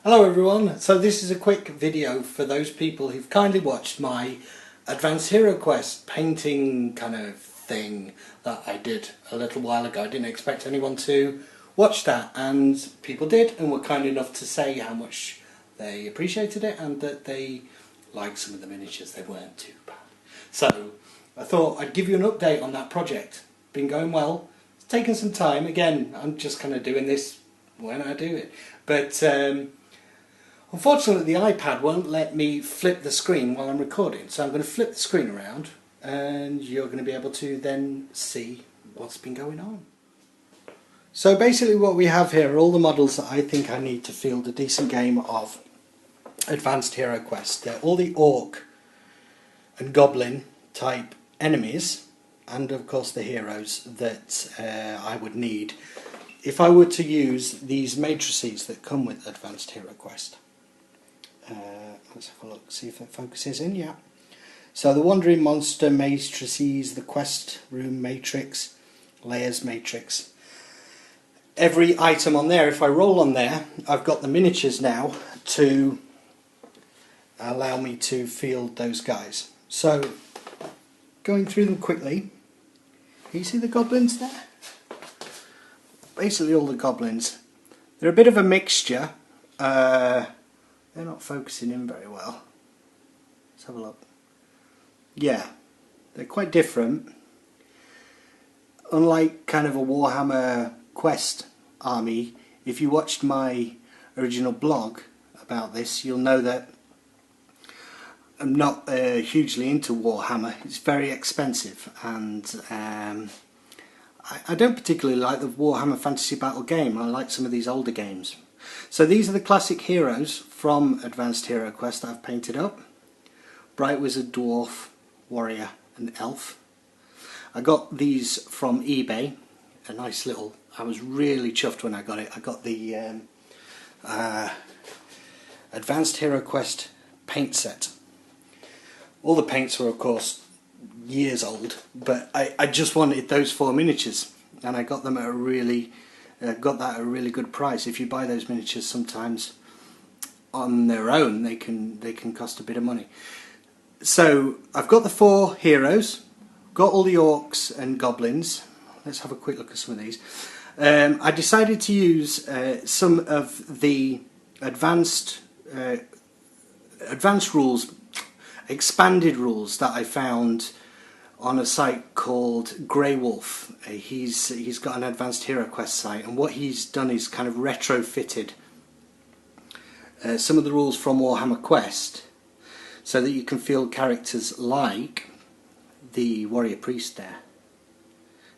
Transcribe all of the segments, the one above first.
Hello everyone, so this is a quick video for those people who've kindly watched my Advanced HeroQuest painting kind of thing that I did a little while ago. I didn't expect anyone to watch that, and people did and were kind enough to say how much they appreciated it and that they liked some of the miniatures. They weren't too bad. So I thought I'd give you an update on that project. Been going well. It's taken some time. Again, I'm just kind of doing this when I do it. But unfortunately, the iPad won't let me flip the screen while I'm recording, so I'm going to flip the screen around and you're going to be able to then see what's been going on. So basically what we have here are all the models that I think I need to field a decent game of Advanced HeroQuest. They're all the Orc and Goblin type enemies, and of course the heroes that I would need if I were to use these matrices that come with Advanced HeroQuest. Let's have a look, see if it focuses in. Yeah. So the Wandering Monster matrices, the Quest Room matrix, Layers matrix. Every item on there, if I roll on there, I've got the miniatures now to allow me to field those guys. So, going through them quickly, can you see the goblins there? Basically all the goblins. They're a bit of a mixture. They're not focusing in very well. Let's have a look. Yeah, they're quite different. Unlike kind of a Warhammer Quest army, if you watched my original blog about this, you'll know that I'm not hugely into Warhammer. It's very expensive, and I don't particularly like the Warhammer Fantasy Battle game. I like some of these older games. So these are the classic heroes from Advanced HeroQuest that I've painted up. Bright Wizard, Dwarf, Warrior and Elf. I got these from eBay. A nice little... I was really chuffed when I got it. I got the Advanced HeroQuest paint set. All the paints were of course years old, but I just wanted those 4 miniatures, and I got them at a really... got that at a really good price. If you buy those miniatures sometimes on their own, they can cost a bit of money. So I've got the 4 heroes, got all the orcs and goblins. Let's have a quick look at some of these. I decided to use some of the advanced rules, expanded rules that I found on a site called Greywolf. He's got an Advanced HeroQuest site, and what he's done is kind of retrofitted some of the rules from Warhammer Quest so that you can field characters like the Warrior Priest there.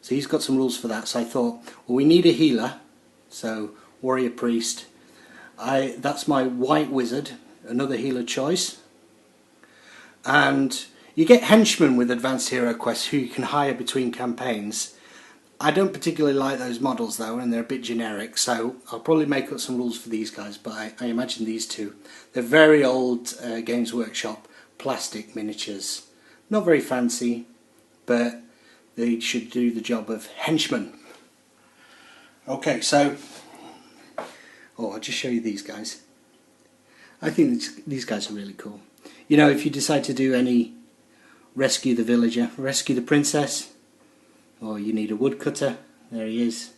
So he's got some rules for that, so I thought, well, we need a healer, so Warrior Priest. That's my White Wizard, another healer choice. And you get henchmen with Advanced HeroQuest who you can hire between campaigns. I don't particularly like those models though, and they're a bit generic, so I'll probably make up some rules for these guys, but I imagine these two. They're very old Games Workshop plastic miniatures. Not very fancy, but they should do the job of henchmen. Okay, so... I'll just show you these guys. I think these guys are really cool. You know, if you decide to do any rescue the villager, rescue the princess, or you need a woodcutter, there he is,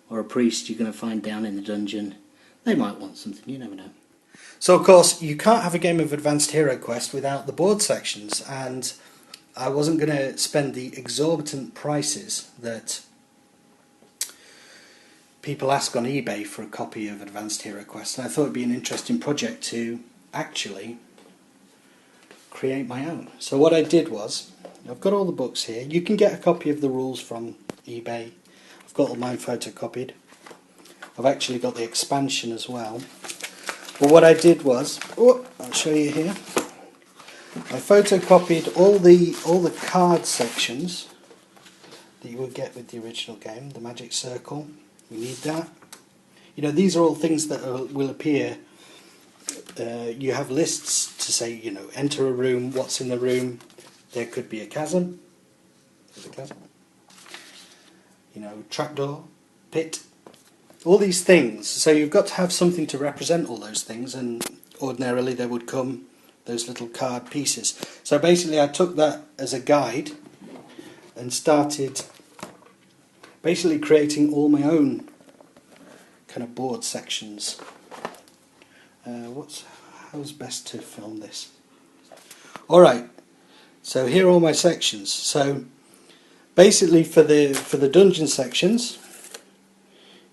or a priest you're going to find down in the dungeon, they might want something, you never know. So of course you can't have a game of Advanced HeroQuest without the board sections, and I wasn't going to spend the exorbitant prices that people ask on eBay for a copy of Advanced HeroQuest, and I thought it would be an interesting project to actually create my own. So what I did was, I've got all the books here. You can get a copy of the rules from eBay. I've got all mine photocopied. I've actually got the expansion as well. But what I did was, I'll show you here. I photocopied all the card sections that you would get with the original game. The magic circle, we need that. You know, these are all things that will appear. You have lists to say, you know, enter a room, what's in the room. There could be a chasm. There's a chasm. You know, trapdoor, pit, all these things, so you've got to have something to represent all those things, and ordinarily they would come those little card pieces. So basically I took that as a guide and started basically creating all my own kind of board sections. How's best to film this? Alright, so here are all my sections. So basically for the dungeon sections,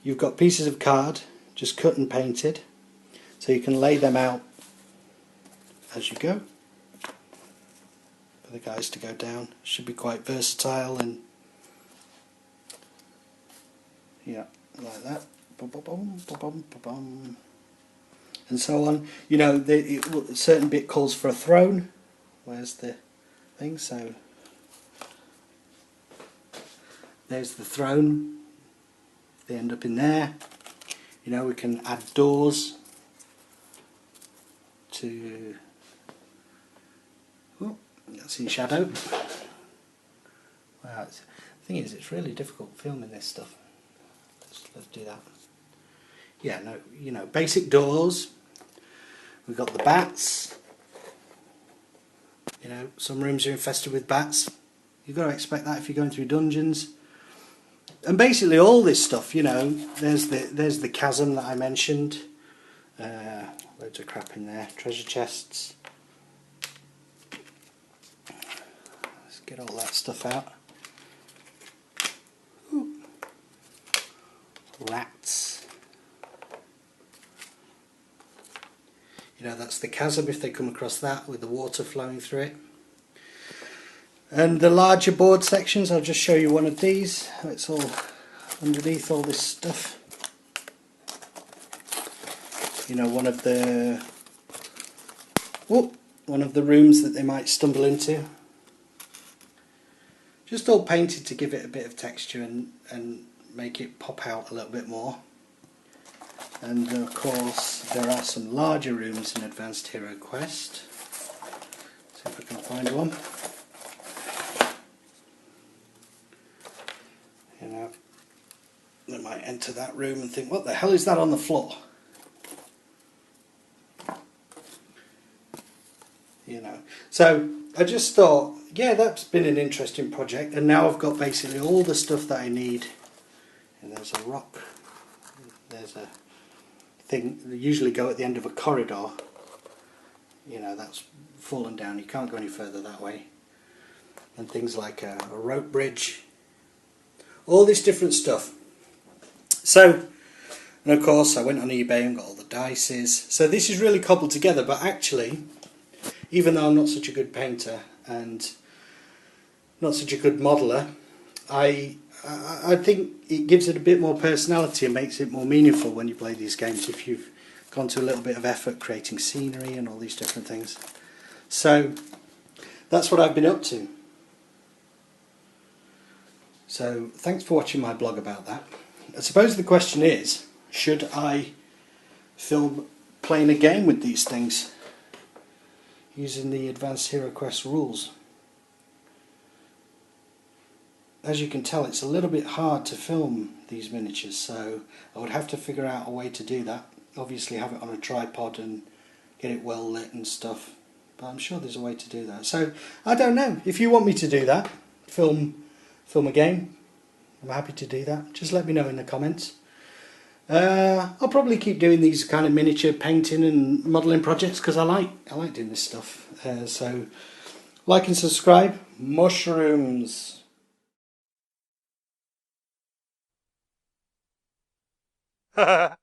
you've got pieces of card just cut and painted, so you can lay them out as you go for the guys to go down. Should be quite versatile, and yeah, like that, and so on. You know, a certain bit calls for a throne. Where's the thing? So there's the throne. They end up in there. You know, we can add doors to. Oh, that's in shadow. Wow, the thing is, it's really difficult filming this stuff. Let's do that. Yeah, no, you know, basic doors. We've got the bats. You know, some rooms are infested with bats. You've got to expect that if you're going through dungeons. And basically all this stuff, you know, there's the chasm that I mentioned. Loads of crap in there. Treasure chests. Let's get all that stuff out. Ooh. Rats. You know, that's the chasm if they come across that with the water flowing through it. And the larger board sections, I'll just show you one of these. It's all underneath all this stuff. You know, one of the rooms that they might stumble into. Just all painted to give it a bit of texture and make it pop out a little bit more. And of course there are some larger rooms in Advanced HeroQuest. See if I can find one. You know, they might enter that room and think, what the hell is that on the floor? You know, so I just thought, yeah, that's been an interesting project, and now I've got basically all the stuff that I need. And there's a rock, there's a thing they usually go at the end of a corridor. You know, that's fallen down, you can't go any further that way. And things like a rope bridge, all this different stuff. So, and of course I went on eBay and got all the dices. So this is really cobbled together, but actually, even though I'm not such a good painter and not such a good modeler, I think it gives it a bit more personality and makes it more meaningful when you play these games if you've gone to a little bit of effort creating scenery and all these different things. So that's what I've been up to. So thanks for watching my blog about that. I suppose the question is, should I film playing a game with these things using the Advanced HeroQuest rules? As you can tell, it's a little bit hard to film these miniatures, so I would have to figure out a way to do that. Obviously have it on a tripod and get it well lit and stuff, but I'm sure there's a way to do that. So I don't know, if you want me to do that, film a game, I'm happy to do that. Just let me know in the comments. I'll probably keep doing these kind of miniature painting and modelling projects because I like doing this stuff. So like and subscribe. Mushrooms. Ha ha.